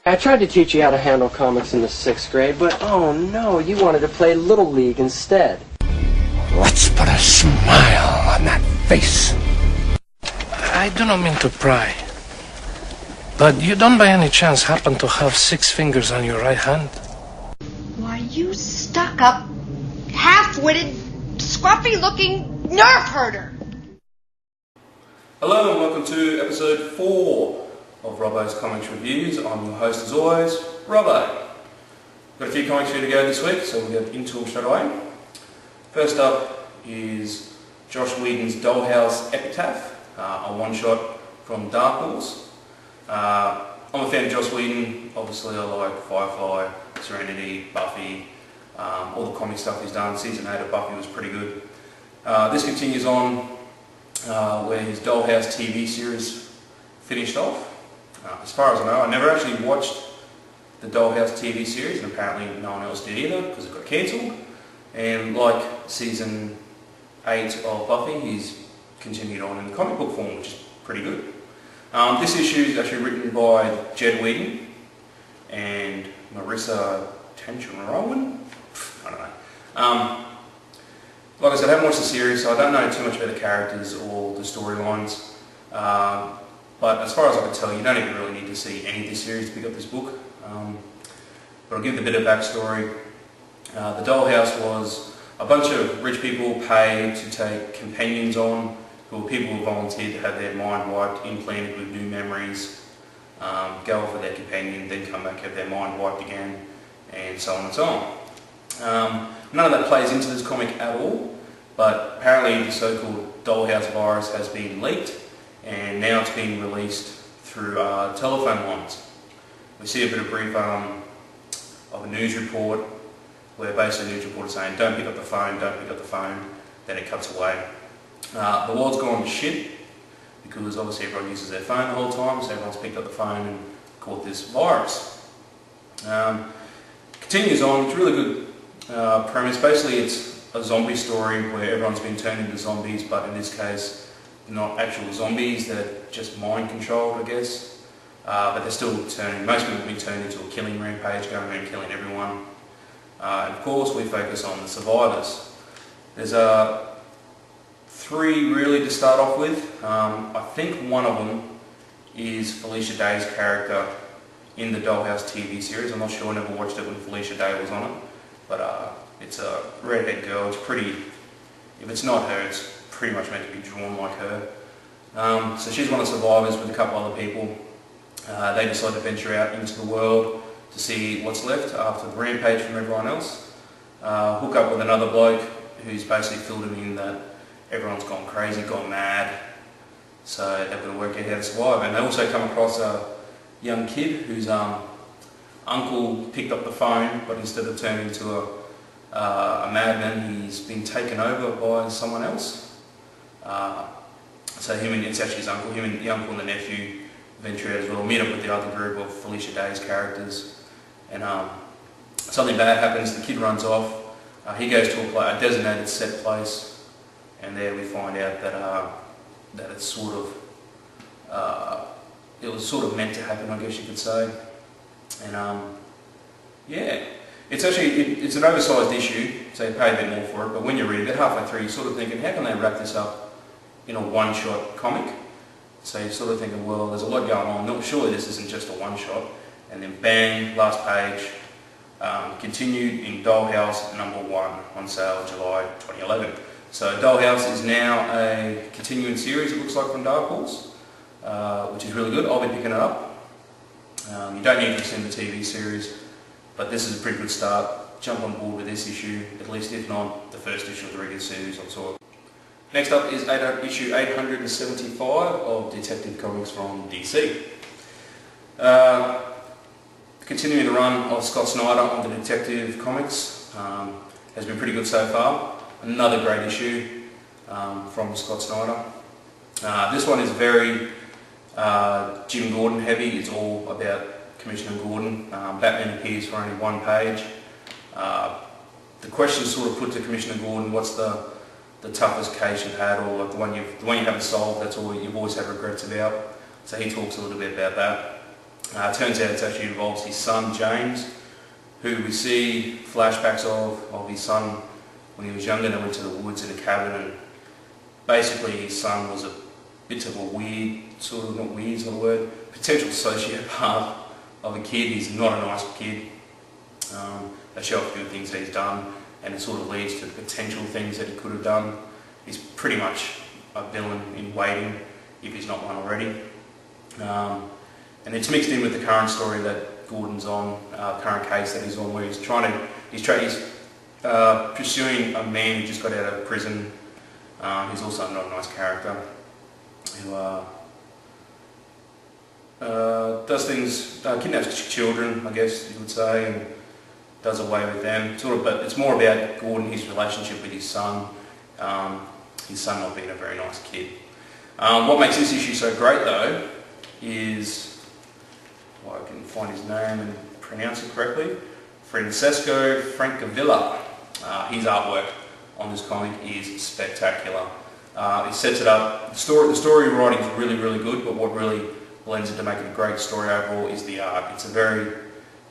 I tried to teach you how to handle comics in the 6th grade, but oh no, you wanted to play Little League instead. Let's put a smile on that face. I do not mean to pry, but you don't by any chance happen to have 6 fingers on your right hand? Why, you stuck-up, half-witted, scruffy-looking nerve herder! Hello and welcome to episode 4 of Robbos Comics Reviews. I'm your host as always, Robbo. Got a few comics here to go this week, so we'll get into them straight away. First up is Joss Whedon's Dollhouse Epitaph, a one-shot from Dollhouse. I'm a fan of Joss Whedon. Obviously I like Firefly, Serenity, Buffy, all the comic stuff he's done. Season 8 of Buffy was pretty good. This continues on where his Dollhouse TV series finished off. As far as I know, I never actually watched the Dollhouse TV series, and apparently no one else did either because it got cancelled. And like season 8 of Buffy, he's continued on in the comic book form, which is pretty good. This issue is actually written by Jed Whedon and Marissa Tancharowen. I don't know. Like I said, I haven't watched the series, so I don't know too much about the characters or the storylines. But as far as I can tell, you don't even really need to see any of this series to pick up this book. But I'll give a bit of backstory. The Dollhouse was a bunch of rich people paid to take companions on, who were people who volunteered to have their mind wiped, implanted with new memories, go off with their companion, then come back, have their mind wiped again, and so on and so on. None of that plays into this comic at all, but apparently the so-called Dollhouse virus has been leaked, and now it's being released through telephone lines. We see a bit of brief of a news report, where basically the news report is saying, don't pick up the phone, don't pick up the phone, then it cuts away. The world's gone to shit, because obviously everyone uses their phone the whole time, so everyone's picked up the phone and caught this virus. Continues on, it's a really good premise. Basically it's a zombie story where everyone's been turned into zombies, but in this case not actual zombies, they're just mind controlled, I guess. But they're still turning, most people have been turned into a killing rampage, going around killing everyone. And of course we focus on the survivors. There's 3 really to start off with. I think one of them is Felicia Day's character in the Dollhouse TV series. I'm not sure, I never watched it when Felicia Day was on it. But it's a redhead girl, it's pretty, if it's not her, it's pretty much meant to be drawn like her. So she's one of the survivors with a couple other people. They decide to venture out into the world to see what's left after the rampage from everyone else. Hook up with another bloke who's basically filled them in that everyone's gone crazy, gone mad, so they've got to work out how to survive. And they also come across a young kid whose uncle picked up the phone, but instead of turning into a madman, he's been taken over by someone else. So it's actually his uncle, the uncle and the nephew venture out as well, meet up with the other group of Felicia Day's characters, and something bad happens, the kid runs off, he goes to a designated set place, and there we find out that it's sort of, it was sort of meant to happen, I guess you could say. And yeah, it's actually, it's an oversized issue, so you pay a bit more for it, but when you read it, halfway through you're sort of thinking, how can they wrap this up in a one-shot comic? So you're sort of thinking, well, there's a lot going on, no, surely this isn't just a one-shot, and then bang, last page, continued in Dollhouse #1 on sale July 2011. So Dollhouse is now a continuing series, it looks like, from Dollhouse, which is really good. I'll be picking it up. You don't need to have seen the TV series, but this is a pretty good start. Jump on board with this issue, at least if not the first issue of the regular series of sorts. Next up is issue 875 of Detective Comics from DC. Continuing the run of Scott Snyder on the Detective Comics has been pretty good so far. Another great issue from Scott Snyder. This one is very Jim Gordon heavy. It's all about Commissioner Gordon. Batman appears for only 1 page. The question sort of put to Commissioner Gordon, what's the toughest case you've had, or like the one you haven't solved, that's all you've always had regrets about. So he talks a little bit about that. Turns out it actually involves his son James, who we see flashbacks of his son when he was younger. They went to the woods in a cabin, and basically his son was a bit of a weird, sort of, not weird is not a word, potential sociopath of a kid. He's not a nice kid. They show a few things that he's done, and it sort of leads to potential things that he could have done. He's pretty much a villain in waiting, if he's not one already. And it's mixed in with the current story that Gordon's on, current case that he's on, where he's pursuing a man who just got out of prison. He's also not a nice character, who does things, kidnaps children, I guess you would say, and does away with them. But it's more about Gordon, his relationship with his son not being a very nice kid. What makes this issue so great, though, is, I can find his name and pronounce it correctly, Francesco Francavilla. His artwork on this comic is spectacular. It sets it up. The story writing is really, really good, but what really blends it to make it a great story overall is the art. It's a very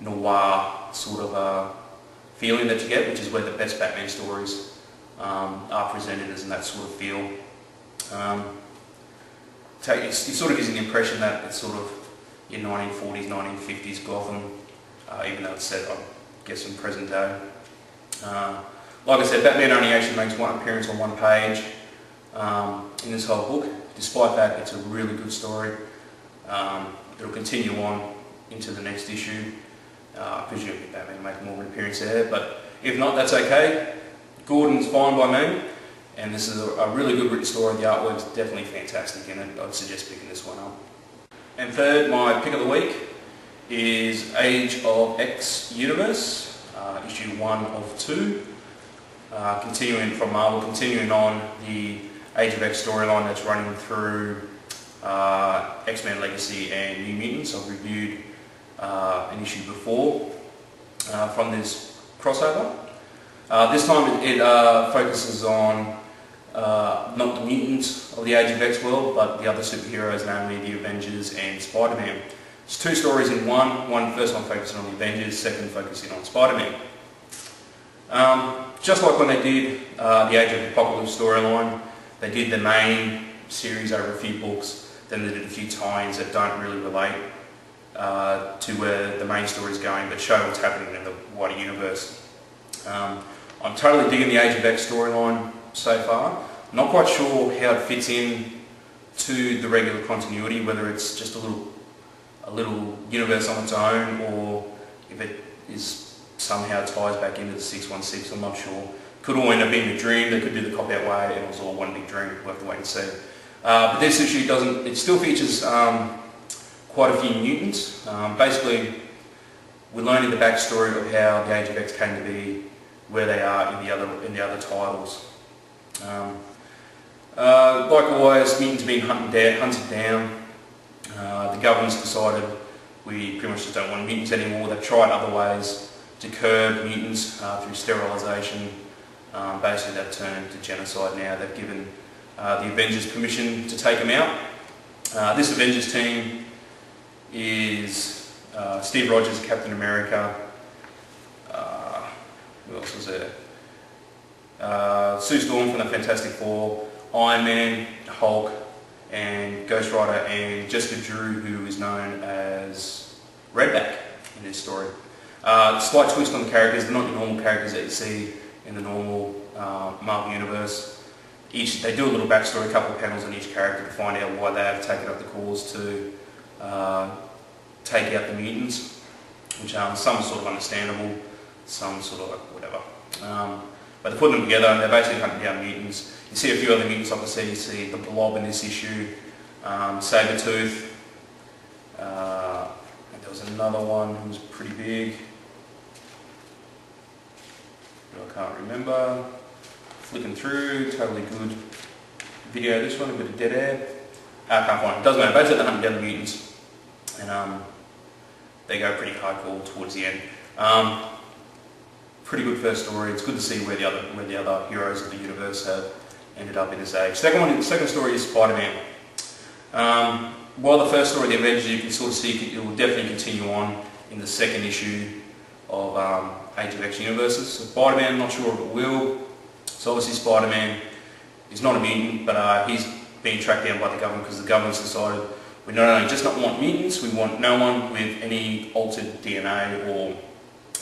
noir sort of feeling that you get, which is where the best Batman stories are presented as, in that sort of feel. It sort of gives an impression that it's sort of your 1940s, 1950s Gotham, even though it's set, I guess, in present day. Like I said, Batman only actually makes one appearance on one page in this whole book. Despite that, it's a really good story. It'll continue on into the next issue. Presumably Batman will make more of an appearance there, but if not, that's okay. Gordon's fine by me, and this is a really good written story. The artwork's definitely fantastic in it. I'd suggest picking this one up. And third, my pick of the week is Age of X Universe, issue 1 of 2. Continuing from Marvel, continuing on the Age of X storyline that's running through X-Men Legacy and New Mutants. I've reviewed an issue before from this crossover. This time it focuses on not the mutants of the Age of X world, but the other superheroes, namely the Avengers and Spider-Man. It's 2 stories in one. First one focusing on the Avengers, second focusing on Spider-Man. Just like when they did the Age of Apocalypse storyline, they did the main series over a few books, then they did a few tie-ins that don't really relate to where the main story is going, but show what's happening in the wider universe. I'm totally digging the Age of X storyline so far. Not quite sure how it fits in to the regular continuity, whether it's just a little universe on its own, or if it is somehow ties back into the 616. I'm not sure. Could all end up being a dream. They could do the cop-out way, and it was all one big dream. We'll have to wait and see. But this issue doesn't. It still features quite a few mutants. Basically, we're learning the backstory of how the Age of X came to be where they are in the other titles. Like always, mutants being hunted down. The government's decided we pretty much just don't want mutants anymore. They've tried other ways to curb mutants through sterilisation. Basically, they've turned to genocide now. They've given the Avengers permission to take them out. This Avengers team is Steve Rogers, Captain America. Who else was there? Sue Storm from the Fantastic Four, Iron Man, Hulk, and Ghost Rider, and Jessica Drew, who is known as Redback in this story. Slight twist on the characters. They're not your normal characters that you see in the normal Marvel Universe. They do a little backstory, a couple of panels on each character to find out why they have taken up the cause to take out the mutants, which some are sort of understandable, some sort of like whatever. But they put them together and they're basically hunting down mutants. You see a few other mutants, obviously. You see the Blob in this issue, Sabretooth, and there was another one who was pretty big, I can't remember. Flicking through, totally good video. This one, a bit of dead air. I can't find it. Doesn't matter. Basically, they're hunting down the mutants, and they go pretty hardcore towards the end. Pretty good first story. It's good to see where the other heroes of the universe have ended up in this age. Second story is Spider-Man. while the first story, The Avengers, you can sort of see it will definitely continue on in the second issue of Age of X Universes. So Spider-Man, I'm not sure if it will. So obviously Spider-Man is not a mutant, but he's being tracked down by the government because the government's decided we not only just not want mutants, we want no one with any altered DNA or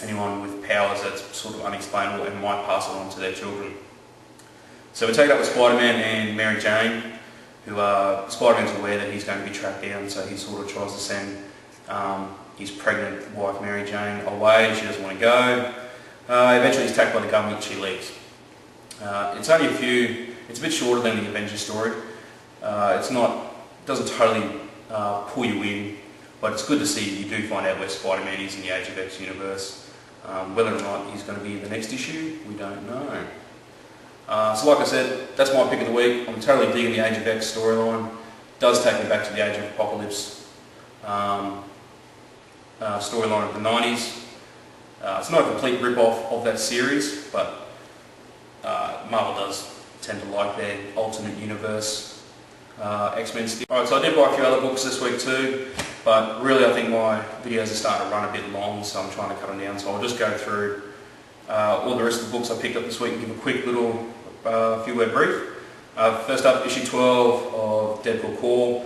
anyone with powers that's sort of unexplainable and might pass it on to their children. So we take it up with Spider-Man and Mary Jane, who Spider-Man's aware that he's going to be tracked down, so he sort of tries to send his pregnant wife Mary Jane away. She doesn't want to go. Eventually he's attacked by the government, she leaves. It's only it's a bit shorter than the Avengers story. It doesn't totally pull you in, but it's good to see you do find out where Spider-Man is in the Age of X universe. Whether or not he's going to be in the next issue, we don't know. So like I said, that's my pick of the week. I'm totally digging the Age of X storyline. It does take me back to the Age of Apocalypse storyline of the 90s. It's not a complete rip-off of that series, but Marvel does tend to like their alternate universe X-Men stuff. Alright, so I did buy a few other books this week too, but really I think my videos are starting to run a bit long, so I'm trying to cut them down. So I'll just go through all the rest of the books I picked up this week and give a quick little few-word brief. First up, issue 12 of Deadpool Core.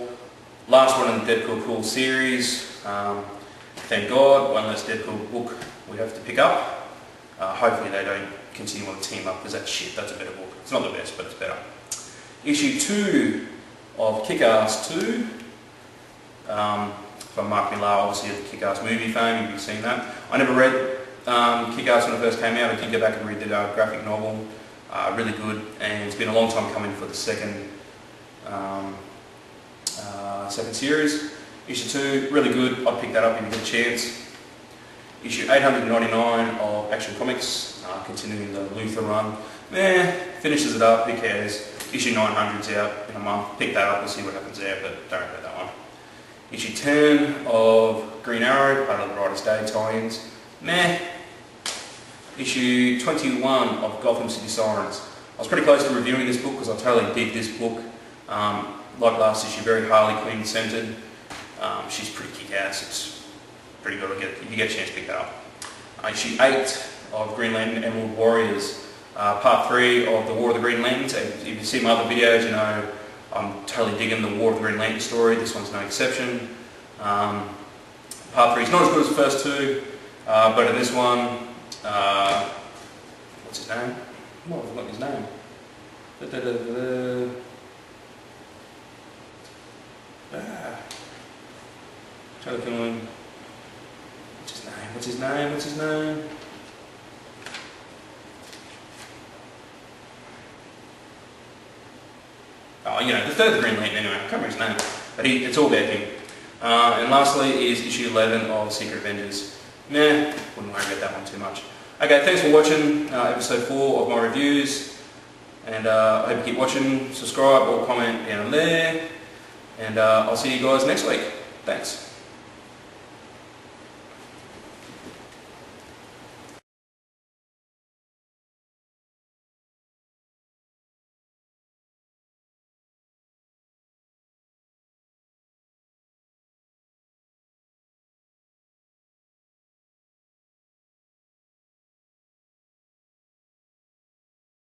Last one in the Deadpool Core series. Thank God, one less Deadpool book we have to pick up. Hopefully they don't continue on the team up, because that's shit, that's a better book. It's not the best, but it's better. Issue 2 of Kick-Ass 2. From Mark Millar, obviously of the Kick-Ass movie fame, you've seen that. I never read Kick-Ass when it first came out. I did go back and read the graphic novel. Really good, and it's been a long time coming for the second series. Issue 2, really good. I'd pick that up if you get a chance. Issue 899 of Action Comics, continuing the Luther run. Finishes it up, who cares. Issue 900's out in a month. Pick that up, we'll see what happens there, but don't read that one. Issue 10 of Green Arrow, part of the Brightest Day tie-ins. Issue 21 of Gotham City Sirens. I was pretty close to reviewing this book because I totally dig this book. Like last issue, very Harley Quinn centered. She's pretty kick-ass. It's pretty good. If you get a chance, pick that up. Issue 8 of Green Lantern Emerald Warriors. Part 3 of the War of the Green Lanterns. If you see my other videos, you know I'm totally digging the War of the Green Lantern story. This one's no exception. Part 3 is not as good as the first two, but in this one, what's his name? Oh, I've forgotten his name. Telephone. What's his name? Oh, you know, the third Green Lantern anyway. I can't remember his name. But it's all about him. And lastly is issue 11 of Secret Avengers. Wouldn't worry about that one too much. Okay, thanks for watching episode 4 of my reviews. And I hope you keep watching, subscribe or comment down there. And I'll see you guys next week. Thanks.